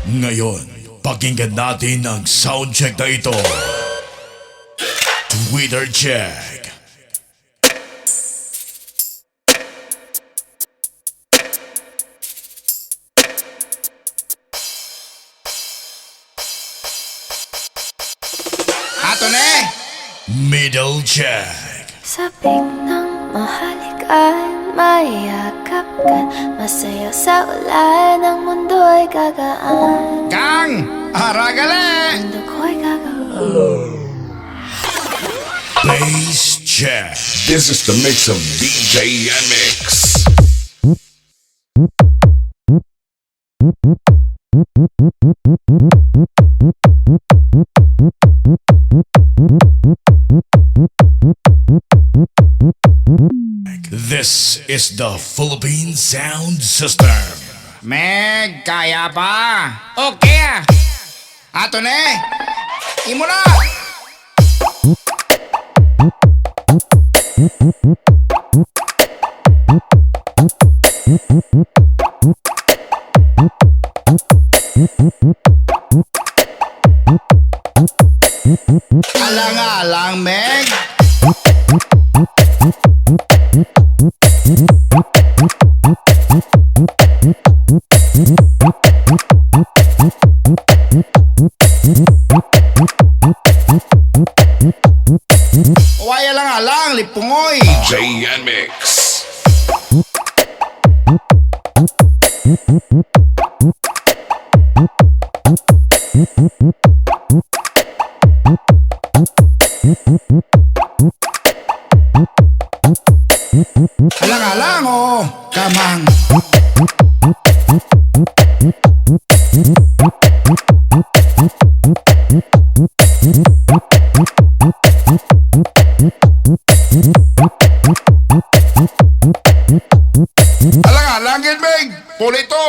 Ngayon, pakinggan natin ang soundcheck na ito. Twitter check. Ato na eh! Middle check. Sabik ng mahalikan, mayakap ka, masaya sa ulan, ang mundo'y gagaan. Kang! Aragale! Mundo ko'y gagaan. Bass check. This is the mix of DJ and Mix. This is the Philippine Sound System. Meg, kaya pa! Okay! Ato na eh! Imo na! Alang-alang, Meg! Waya lang alang, lipungoy! DJ and Mix. Alang-alang, oh! Kamang! Alang-alang, Meg! Pulito!